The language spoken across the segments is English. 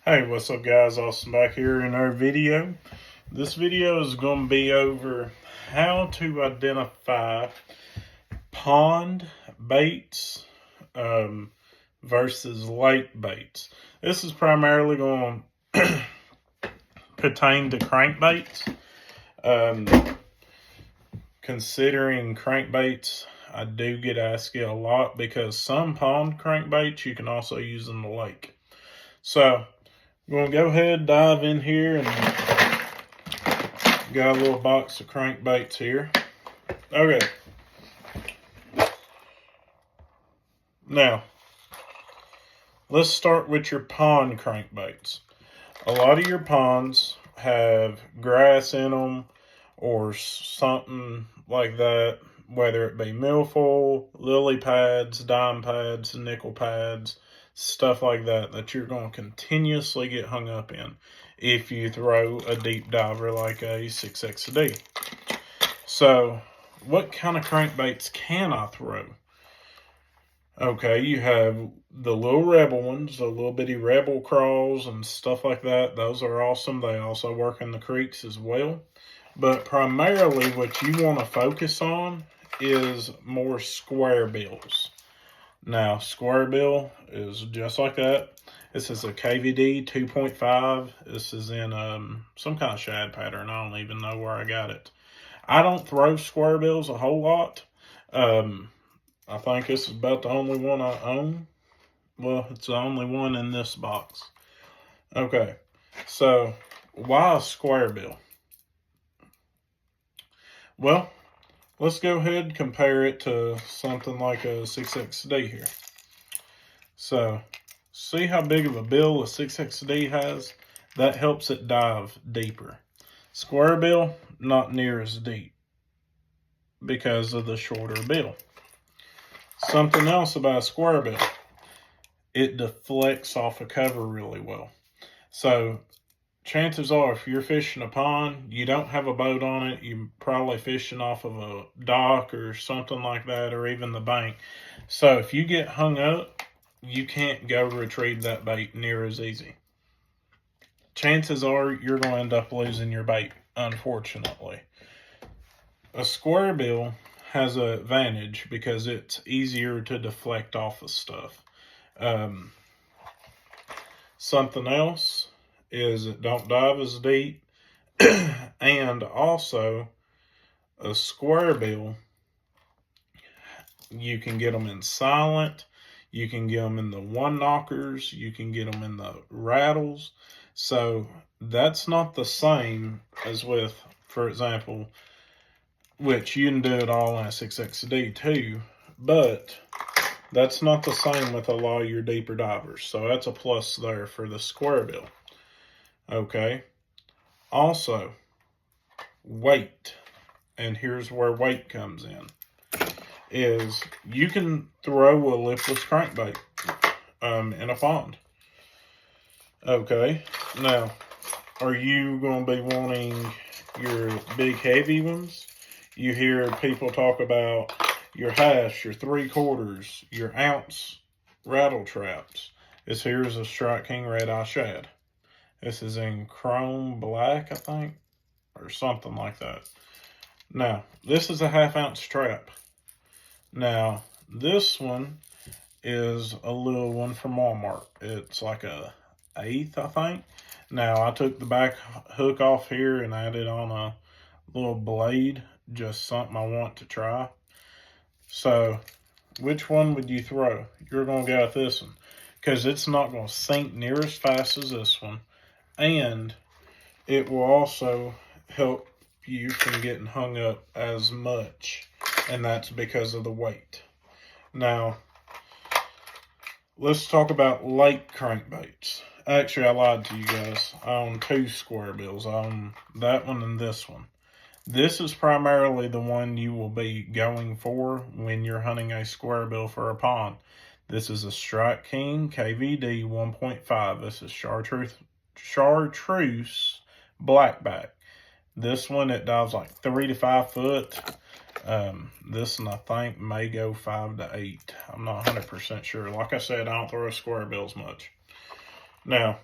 Hey, what's up guys? Austin back here in our video. This video is going to be over how to identify pond baits versus lake baits. This is primarily going to pertain to crankbaits. Considering crankbaits, I do get asked it a lot because some pond crankbaits you can also use in the lake. So I'm going to go ahead and dive in here and got a little box of crankbaits here. Okay. Now, let's start with your pond crankbaits. A lot of your ponds have grass in them or something like that, whether it be milfoil, lily pads, dime pads, nickel pads, stuff like that you're going to continuously get hung up in if you throw a deep diver like a 6XD. So, what kind of crankbaits can I throw? Okay, you have the little Rebel ones, the little bitty Rebel crawls and stuff like that. Those are awesome. They also work in the creeks as well. But primarily what you want to focus on is more square bills. Now, square bill is just like that. This is a KVD 2.5. This is in some kind of shad pattern. I don't even know where I got it. I don't throw square bills a whole lot. I think this is about the only one I own. Well, it's the only one in this box. Okay, so why a square bill? Well, let's go ahead and compare it to something like a 6XD here. So, see how big of a bill a 6XD has? That helps it dive deeper. Square bill, not near as deep because of the shorter bill. Something else about a square bill, it deflects off a cover really well. So, chances are, if you're fishing a pond, you don't have a boat on it, you're probably fishing off of a dock or something like that, or even the bank. So if you get hung up, you can't go retrieve that bait near as easy. Chances are you're going to end up losing your bait, unfortunately. A square bill has an advantage because it's easier to deflect off of stuff. Something else is it don't dive as deep, and also a square bill, you can get them in silent, you can get them in the one knockers, you can get them in the rattles. So that's not the same as with, for example, which you can do it all in a 6XD too, but that's not the same with a lot of your deeper divers. So that's a plus there for the square bill. Okay. Also, weight, and here's where weight comes in, is you can throw a lipless crankbait in a pond. Okay, now, are you going to be wanting your big heavy ones? You hear people talk about your hash, your 3/4, your ounce rattle traps. This here is a Strike King Red Eye Shad. This is in chrome black, I think, or something like that. Now, this is a 1/2 ounce trap. Now, this one is a little one from Walmart. It's like a 1/8, I think. Now, I took the back hook off here and added on a little blade, just something I want to try. So, which one would you throw? You're going to go with this one because it's not going to sink near as fast as this one, and it will also help you from getting hung up as much, and that's because of the weight. Now, let's talk about lake crankbaits. Actually, I lied to you guys. I own 2 square bills. I own that one and this one. This is primarily the one you will be going for when you're hunting a square bill for a pond. This is a Strike King KVD 1.5. This is chartreuse blackback. This one, it dives like 3 to 5 foot. This one I think may go 5 to 8. I'm not 100% sure. Like I said, I don't throw square bills much. Now,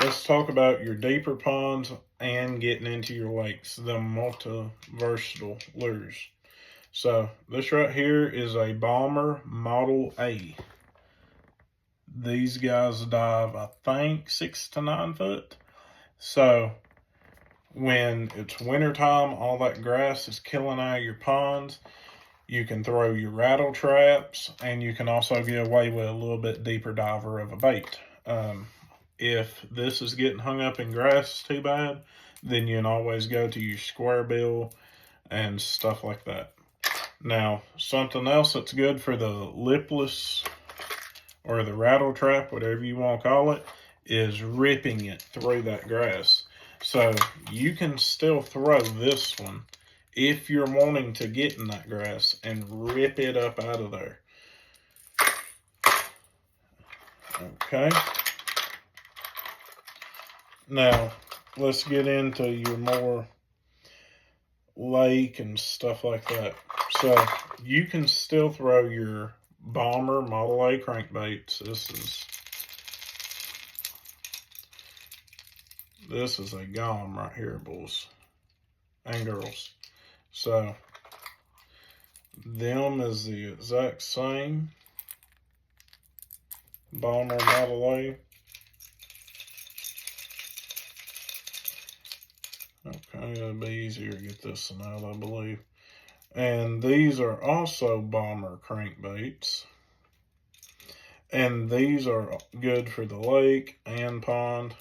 let's talk about your deeper ponds and getting into your lakes, the multi-versatile lures. So this right here is a Bomber Model A. These guys dive, I think, 6 to 9 foot. So when it's wintertime, all that grass is killing out of your ponds. You can throw your rattle traps, and you can also get away with a little bit deeper diver of a bait. If this is getting hung up in grass too bad, then you can always go to your square bill and stuff like that. Now, something else that's good for the lipless or the rattle trap, whatever you want to call it, is ripping it through that grass. So you can still throw this one if you're wanting to get in that grass and rip it up out of there. Okay. Now, let's get into your more lake and stuff like that. So you can still throw your Bomber Model A crankbaits. This is a GOM right here, boys and girls. So them is the exact same Bomber Model A. Okay, it'll be easier to get this one out, I believe. And these are also Bomber crankbaits. And these are good for the lake and pond.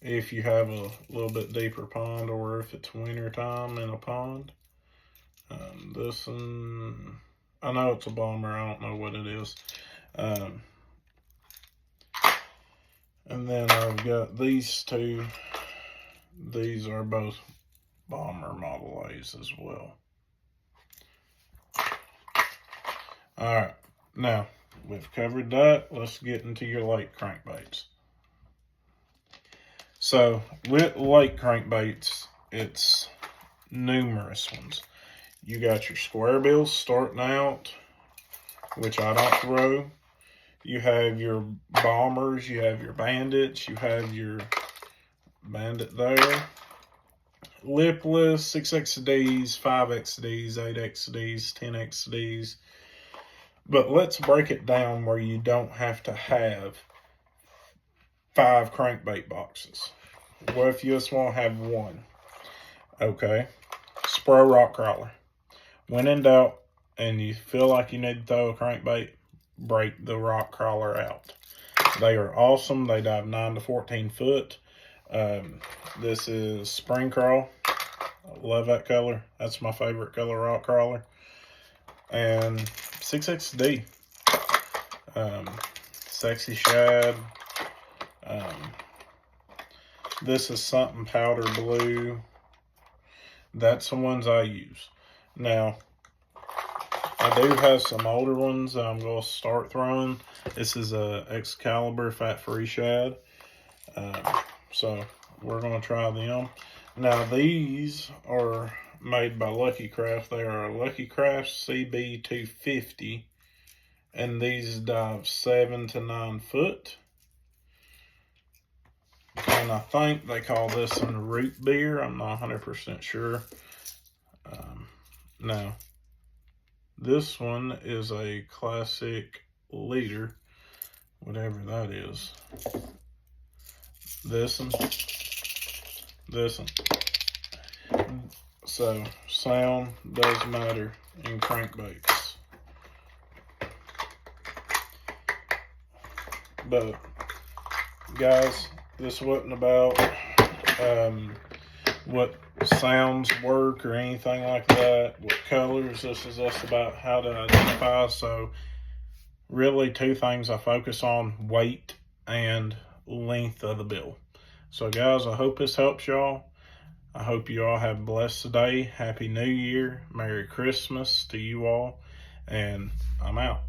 If you have a little bit deeper pond, or if it's winter time in a pond. This one, I know it's a Bomber, I don't know what it is. And then I've got these two. These are both Bomber Model A's as well. Alright, now we've covered that. Let's get into your lake crankbaits. So with lake crankbaits, it's numerous ones. You got your square bills starting out, which I don't throw. You have your bombers, you have your bandits, you have your bandit there. Lipless, 6XDs, 5XDs, 8XDs, 10XDs. But let's break it down where you don't have to have 5 crankbait boxes. What if you just want to have one? Okay. Spro rock crawler. When in doubt and you feel like you need to throw a crankbait, break the rock crawler out. They are awesome. They dive 9 to 14 foot. This is Spring Crawl. I love that color. That's my favorite color rock crawler. And 6XD. Sexy Shad. This is something powder blue. That's the ones I use. Now, I do have some older ones that I'm going to start throwing. This is a Excalibur fat-free shad. So we're going to try them. Now these are made by Lucky Craft. They are a Lucky Craft CB250. And these dive 7 to 9 foot. And I think they call this one root beer. I'm not 100% sure. Now, this one is a classic leader, whatever that is. This one. So, sound does matter in crankbaits. But, guys, this wasn't about what sounds work or anything like that, what colors. This is just about how to identify. So really 2 things I focus on: weight and length of the bill. So guys, I hope this helps y'all. I hope you all have a blessed day. Happy New Year. Merry Christmas to you all. And I'm out.